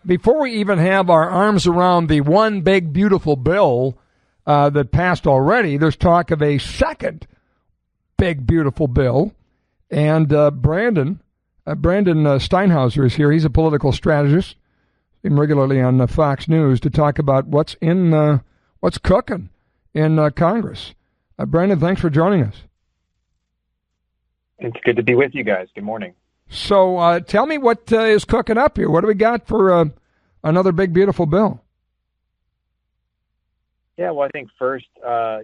before we even have our arms around the one big beautiful bill that passed already, there's talk of a second big beautiful bill. And Brandon Steinhauser is here. He's a political strategist, regularly on Fox News to talk about what's cooking in Congress. Brandon, thanks for joining us. It's good to be with you guys. Good morning. So tell me what is cooking up here. What do we got for another big, beautiful bill? Yeah, well, I think first,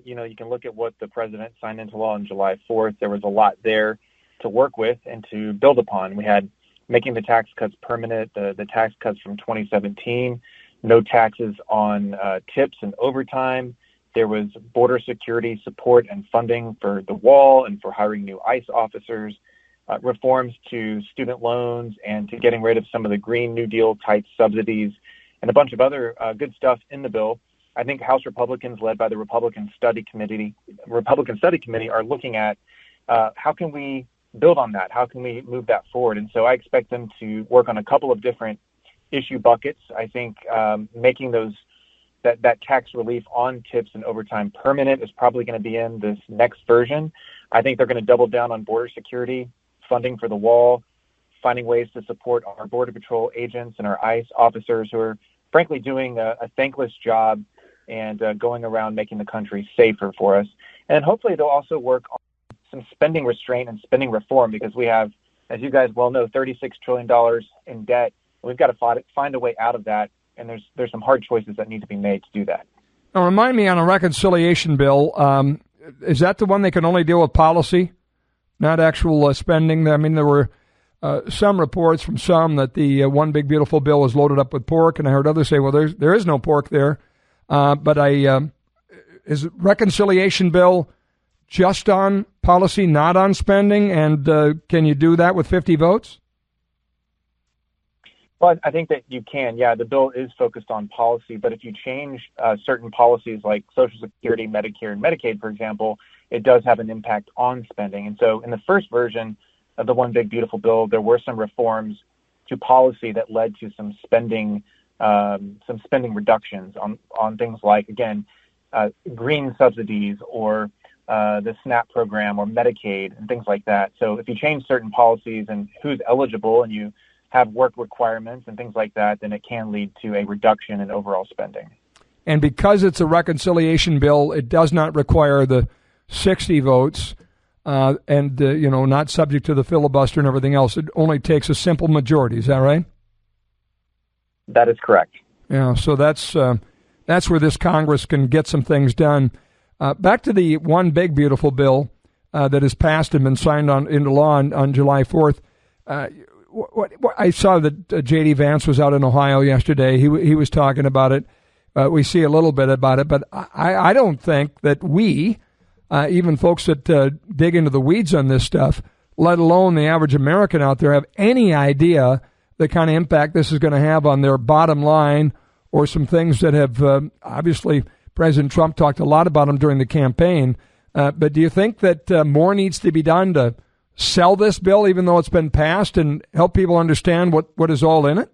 you can look at what the president signed into law on July 4th. There was a lot there to work with and to build upon. We had making the tax cuts permanent, the tax cuts from 2017, no taxes on tips and overtime. There was border security support and funding for the wall and for hiring new ICE officers, reforms to student loans and to getting rid of some of the Green New Deal type subsidies, and a bunch of other good stuff in the bill. I think House Republicans, led by the Republican Study Committee, are looking at how can we build on that? How can we move that forward? And so I expect them to work on a couple of different issue buckets. I think making that tax relief on tips and overtime permanent is probably going to be in this next version. I think they're going to double down on border security, funding for the wall, finding ways to support our Border Patrol agents and our ICE officers who are frankly doing a thankless job and going around making the country safer for us. And hopefully they'll also work on some spending restraint and spending reform, because we have, as you guys well know, $36 trillion in debt. And we've got to find a way out of that. And there's some hard choices that need to be made to do that. Now, remind me on a reconciliation bill, is that the one they can only deal with policy, not actual spending? I mean, there were some reports from some that the one big beautiful bill was loaded up with pork, and I heard others say, well, there is no pork there. But is reconciliation bill just on policy, not on spending? And can you do that with 50 votes? Well, I think that you can. Yeah, the bill is focused on policy, but if you change certain policies like Social Security, Medicare, and Medicaid, for example, it does have an impact on spending. And so in the first version of the One Big Beautiful Bill, there were some reforms to policy that led to some spending reductions on things like, again, green subsidies or the SNAP program or Medicaid and things like that. So if you change certain policies and who's eligible and you have work requirements and things like that, then it can lead to a reduction in overall spending. And because it's a reconciliation bill, it does not require the 60 votes and not subject to the filibuster and everything else. It only takes a simple majority. Is that right? That is correct. Yeah, so that's where this Congress can get some things done. Back to the One Big Beautiful Bill that has passed and been signed into law on July 4th. What I saw that J.D. Vance was out in Ohio yesterday. He was talking about it. We see a little bit about it, but I don't think that we, even folks that dig into the weeds on this stuff, let alone the average American out there, have any idea the kind of impact this is going to have on their bottom line, or some things that have obviously President Trump talked a lot about them during the campaign. But do you think that more needs to be done to sell this bill, even though it's been passed, and help people understand what is all in it?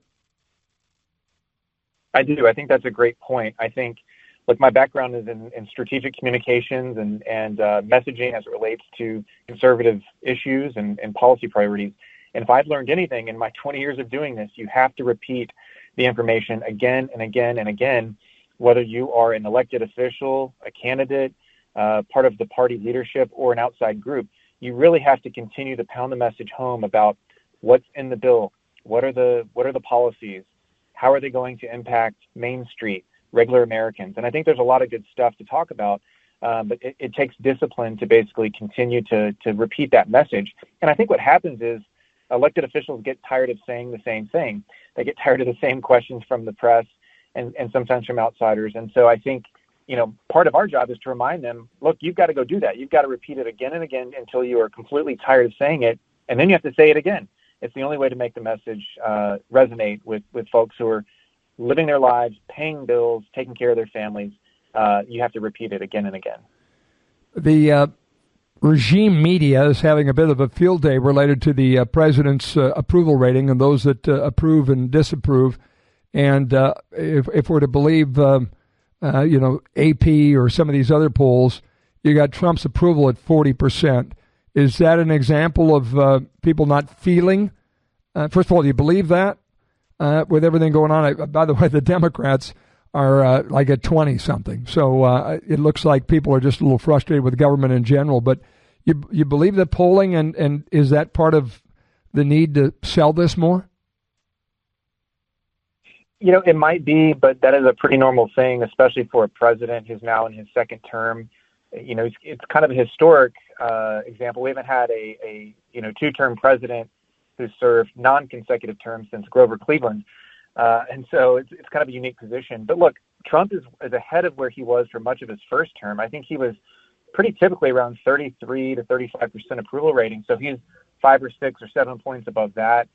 I do. I think that's a great point. I think, look, my background is in strategic communications and messaging as it relates to conservative issues and policy priorities. And if I've learned anything in my 20 years of doing this, you have to repeat the information again and again and again, whether you are an elected official, a candidate, part of the party leadership, or an outside group. You really have to continue to pound the message home about what's in the bill, what are the policies, how are they going to impact Main Street, regular Americans. And I think there's a lot of good stuff to talk about, but it takes discipline to basically continue to repeat that message. And I think what happens is elected officials get tired of saying the same thing. They get tired of the same questions from the press and sometimes from outsiders. And so I think, part of our job is to remind them, look, you've got to go do that. You've got to repeat it again and again until you are completely tired of saying it. And then you have to say it again. It's the only way to make the message resonate with folks who are living their lives, paying bills, taking care of their families. You have to repeat it again and again. The regime media is having a bit of a field day related to the president's approval rating and those that approve and disapprove. And if we're to believe, AP or some of these other polls, you got Trump's approval at 40%. Is that an example of people not feeling? First of all, do you believe that with everything going on? By the way, the Democrats are like at 20-something. So it looks like people are just a little frustrated with government in general. But you believe the polling, and is that part of the need to sell this more? It might be, but that is a pretty normal thing, especially for a president who's now in his second term. It's kind of a historic example. We haven't had a two-term president who served non-consecutive terms since Grover Cleveland. And so it's kind of a unique position. But look, Trump is ahead of where he was for much of his first term. I think he was pretty typically around 33 to 35% approval rating. So he's 5 or 6 or 7 points above that.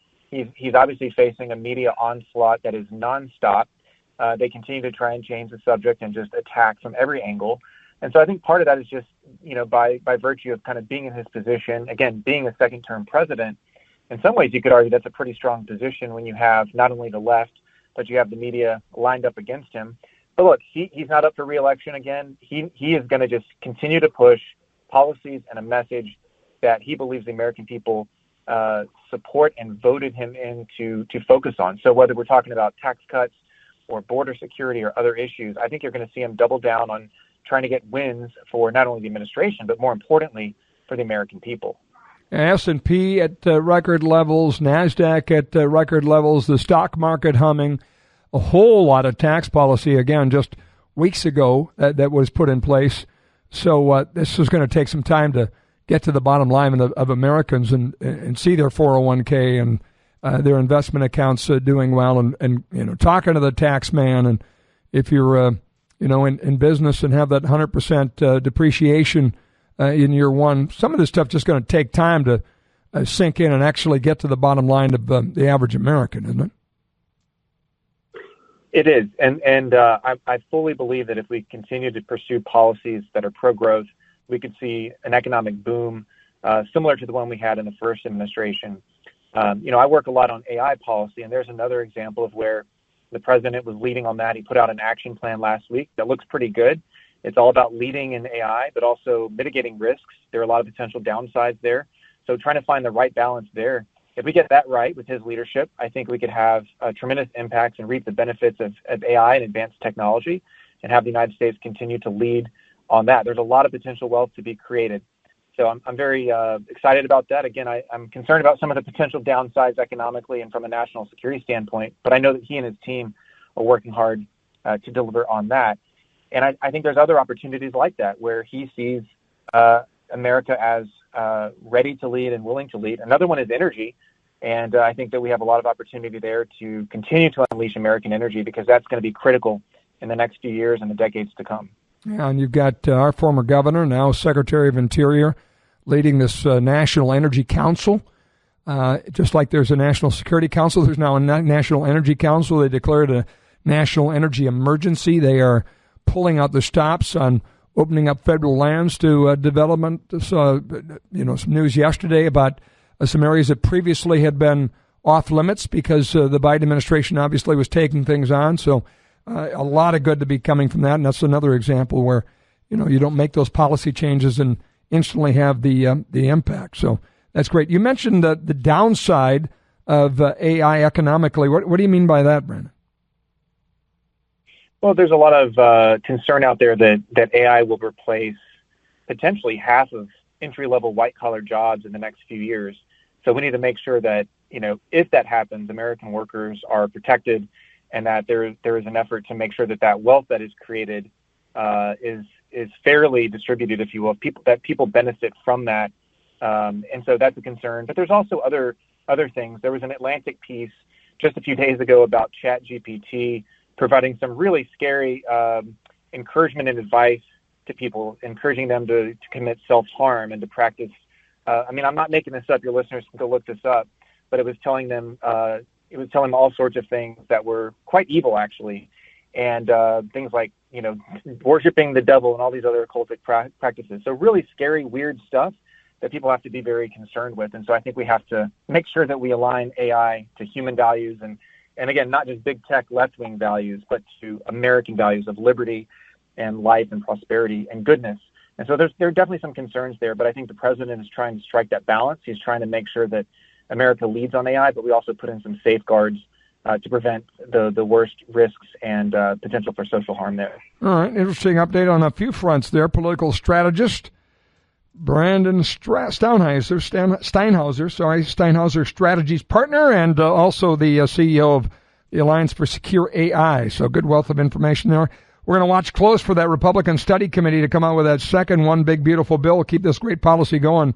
He's obviously facing a media onslaught that is nonstop. They continue to try and change the subject and just attack from every angle. And so I think part of that is just, by virtue of kind of being in his position, again, being a second-term president. In some ways, you could argue that's a pretty strong position when you have not only the left, but you have the media lined up against him. But look, he's not up for re-election again. He is going to just continue to push policies and a message that he believes the American people support and voted him in to focus on. So whether we're talking about tax cuts or border security or other issues, I think you're going to see him double down on trying to get wins for not only the administration, but more importantly, for the American people. S&P at record levels, NASDAQ at record levels, the stock market humming, a whole lot of tax policy, again, just weeks ago that was put in place. So this is going to take some time to get to the bottom line of Americans and see their 401k and their investment accounts doing well and talking to the tax man. And if you're in business and have that 100% depreciation in year one, some of this stuff just going to take time to sink in and actually get to the bottom line of the average American, isn't it? It is, and I fully believe that if we continue to pursue policies that are pro-growth, we could see an economic boom similar to the one we had in the first administration. I work a lot on AI policy, and there's another example of where the president was leading on that. He put out an action plan last week that looks pretty good. It's all about leading in AI, but also mitigating risks. There are a lot of potential downsides there. So trying to find the right balance there. If we get that right with his leadership, I think we could have tremendous impacts and reap the benefits of AI and advanced technology and have the United States continue to lead on that. There's a lot of potential wealth to be created. So I'm very excited about that. Again, I'm concerned about some of the potential downsides economically and from a national security standpoint, but I know that he and his team are working hard to deliver on that. And I think there's other opportunities like that where he sees America as ready to lead and willing to lead. Another one is energy. And I think that we have a lot of opportunity there to continue to unleash American energy because that's going to be critical in the next few years and the decades to come. Yeah, and you've got our former governor, now Secretary of Interior, leading this National Energy Council. Just like there's a National Security Council, there's now a National Energy Council. They declared a national energy emergency. They are pulling out the stops on opening up federal lands to development. So, some news yesterday about some areas that previously had been off limits because the Biden administration obviously was taking things on. So a lot of good to be coming from that. And that's another example where, you don't make those policy changes and instantly have the impact. So that's great. You mentioned the downside of AI economically. What do you mean by that, Brandon? Well, there's a lot of concern out there that AI will replace potentially half of entry-level white-collar jobs in the next few years. So we need to make sure that, if that happens, American workers are protected and that there is an effort to make sure that wealth that is created is fairly distributed, if you will, that people benefit from that. And so that's a concern. But there's also other things. There was an Atlantic piece just a few days ago about ChatGPT providing some really scary encouragement and advice to people, encouraging them to commit self-harm and to practice. I'm not making this up. Your listeners can go look this up. But it was telling them all sorts of things that were quite evil, actually, and things like worshiping the devil and all these other occultic practices. So really scary, weird stuff that people have to be very concerned with. And so I think we have to make sure that we align AI to human values and and again, not just big tech left-wing values, but to American values of liberty and life and prosperity and goodness. And so there are definitely some concerns there, but I think the president is trying to strike that balance. He's trying to make sure that America leads on AI, but we also put in some safeguards to prevent the worst risks and potential for social harm there. All right, interesting update on a few fronts there. Political strategist Brandon Steinhauser, Strategies partner, and also the CEO of the Alliance for Secure AI. So good wealth of information there. We're going to watch close for that Republican Study Committee to come out with that second one big beautiful bill. Keep this great policy going.